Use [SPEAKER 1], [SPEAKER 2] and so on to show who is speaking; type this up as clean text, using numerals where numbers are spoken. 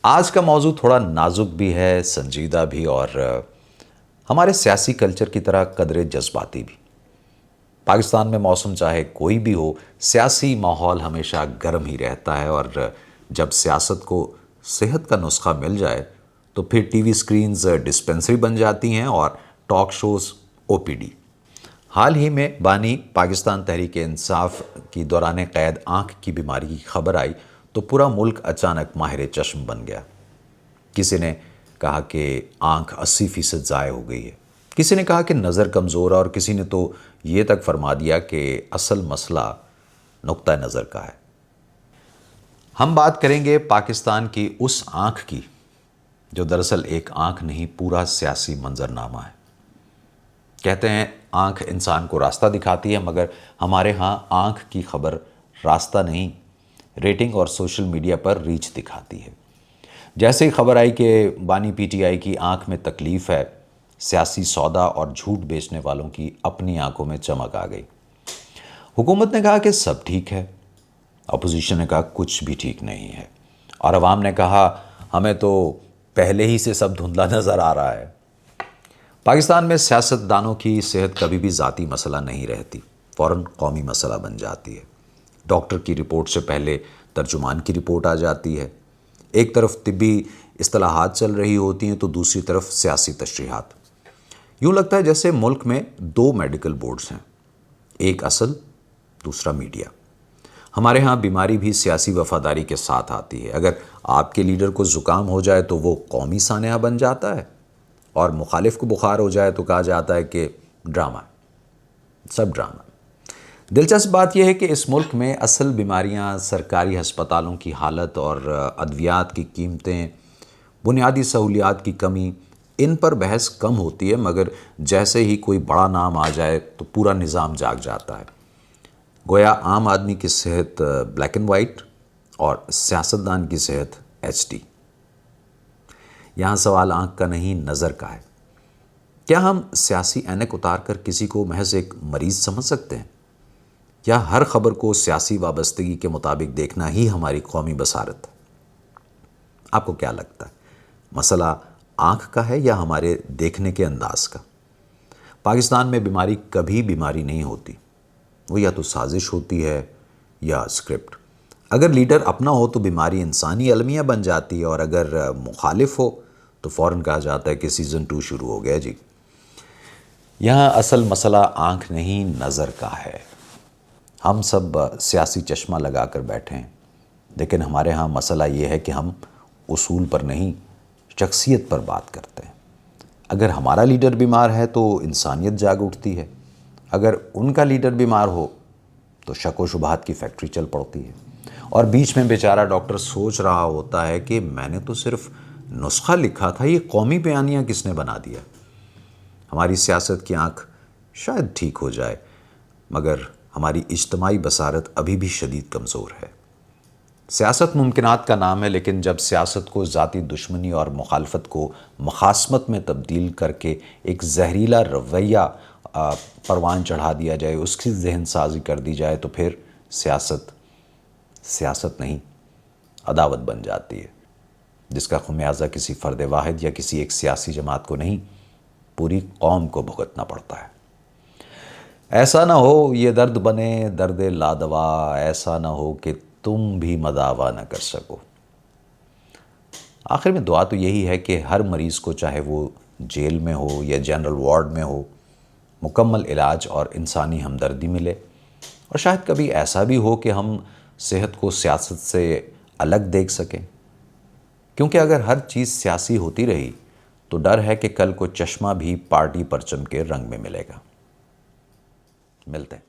[SPEAKER 1] آج کا موضوع تھوڑا نازک بھی ہے، سنجیدہ بھی، اور ہمارے سیاسی کلچر کی طرح قدرے جذباتی بھی۔ پاکستان میں موسم چاہے کوئی بھی ہو، سیاسی ماحول ہمیشہ گرم ہی رہتا ہے، اور جب سیاست کو صحت کا نسخہ مل جائے تو پھر ٹی وی سکرینز ڈسپنسری بن جاتی ہیں اور ٹاک شوز او پی ڈی۔ حال ہی میں بانی پاکستان تحریک انصاف کی دوران قید آنکھ کی بیماری کی خبر آئی تو پورا ملک اچانک ماہر چشم بن گیا۔ کسی نے کہا کہ آنکھ 80% ضائع ہو گئی ہے، کسی نے کہا کہ نظر کمزور ہے، اور کسی نے تو یہ تک فرما دیا کہ اصل مسئلہ نقطہ نظر کا ہے۔ ہم بات کریں گے پاکستان کی اس آنکھ کی جو دراصل ایک آنکھ نہیں، پورا سیاسی منظرنامہ ہے۔ کہتے ہیں آنکھ انسان کو راستہ دکھاتی ہے، مگر ہمارے ہاں آنکھ کی خبر راستہ نہیں، ریٹنگ اور سوشل میڈیا پر ریچ دکھاتی ہے۔ جیسے ہی خبر آئی کہ بانی پی ٹی آئی کی آنکھ میں تکلیف ہے، سیاسی سودا اور جھوٹ بیچنے والوں کی اپنی آنکھوں میں چمک آ گئی۔ حکومت نے کہا کہ سب ٹھیک ہے، اپوزیشن نے کہا کچھ بھی ٹھیک نہیں ہے، اور عوام نے کہا ہمیں تو پہلے ہی سے سب دھندلا نظر آ رہا ہے۔ پاکستان میں سیاستدانوں کی صحت کبھی بھی ذاتی مسئلہ نہیں رہتی، فوراً قومی مسئلہ بن جاتی ہے۔ ڈاکٹر کی رپورٹ سے پہلے ترجمان کی رپورٹ آ جاتی ہے۔ ایک طرف طبی اصطلاحات چل رہی ہوتی ہیں تو دوسری طرف سیاسی تشریحات۔ یوں لگتا ہے جیسے ملک میں دو میڈیکل بورڈز ہیں، ایک اصل، دوسرا میڈیا۔ ہمارے ہاں بیماری بھی سیاسی وفاداری کے ساتھ آتی ہے۔ اگر آپ کے لیڈر کو زکام ہو جائے تو وہ قومی سانحہ بن جاتا ہے، اور مخالف کو بخار ہو جائے تو کہا جاتا ہے کہ ڈرامہ، سب ڈرامہ۔ دلچسپ بات یہ ہے کہ اس ملک میں اصل بیماریاں، سرکاری ہسپتالوں کی حالت اور ادویات کی قیمتیں، بنیادی سہولیات کی کمی، ان پر بحث کم ہوتی ہے، مگر جیسے ہی کوئی بڑا نام آ جائے تو پورا نظام جاگ جاتا ہے۔ گویا عام آدمی کی صحت بلیک اینڈ وائٹ اور سیاستدان کی صحت ایچ ڈی۔ یہاں سوال آنکھ کا نہیں، نظر کا ہے۔ کیا ہم سیاسی اینک اتار کر کسی کو محض ایک مریض سمجھ سکتے ہیں؟ یا ہر خبر کو سیاسی وابستگی کے مطابق دیکھنا ہی ہماری قومی بصارت ہے؟ آپ کو کیا لگتا ہے، مسئلہ آنکھ کا ہے یا ہمارے دیکھنے کے انداز کا؟ پاکستان میں بیماری کبھی بیماری نہیں ہوتی، وہ یا تو سازش ہوتی ہے یا اسکرپٹ۔ اگر لیڈر اپنا ہو تو بیماری انسانی المیہ بن جاتی ہے، اور اگر مخالف ہو تو فوراً کہا جاتا ہے کہ سیزن 2 شروع ہو گیا جی۔ یہاں اصل مسئلہ آنکھ نہیں، نظر کا ہے۔ ہم سب سیاسی چشمہ لگا کر بیٹھے ہیں، لیکن ہمارے ہاں مسئلہ یہ ہے کہ ہم اصول پر نہیں، شخصیت پر بات کرتے ہیں۔ اگر ہمارا لیڈر بیمار ہے تو انسانیت جاگ اٹھتی ہے، اگر ان کا لیڈر بیمار ہو تو شک و شبہات کی فیکٹری چل پڑتی ہے، اور بیچ میں بیچارہ ڈاکٹر سوچ رہا ہوتا ہے کہ میں نے تو صرف نسخہ لکھا تھا، یہ قومی بیانیہ کس نے بنا دیا؟ ہماری سیاست کی آنکھ شاید ٹھیک ہو جائے، مگر ہماری اجتماعی بصارت ابھی بھی شدید کمزور ہے۔ سیاست ممکنات کا نام ہے، لیکن جب سیاست کو ذاتی دشمنی اور مخالفت کو مخاصمت میں تبدیل کر کے ایک زہریلا رویہ پروان چڑھا دیا جائے، اس کی ذہن سازی کر دی جائے، تو پھر سیاست نہیں، عداوت بن جاتی ہے، جس کا خمیازہ کسی فرد واحد یا کسی ایک سیاسی جماعت کو نہیں، پوری قوم کو بھگتنا پڑتا ہے۔ ایسا نہ ہو یہ درد بنے درد لادوا، ایسا نہ ہو کہ تم بھی مداوا نہ کر سکو۔ آخر میں دعا تو یہی ہے کہ ہر مریض کو، چاہے وہ جیل میں ہو یا جنرل وارڈ میں ہو، مکمل علاج اور انسانی ہمدردی ملے، اور شاید کبھی ایسا بھی ہو کہ ہم صحت کو سیاست سے الگ دیکھ سکیں، کیونکہ اگر ہر چیز سیاسی ہوتی رہی تو ڈر ہے کہ کل کو چشمہ بھی پارٹی پرچم کے رنگ میں ملے گا۔ ملتے ہیں۔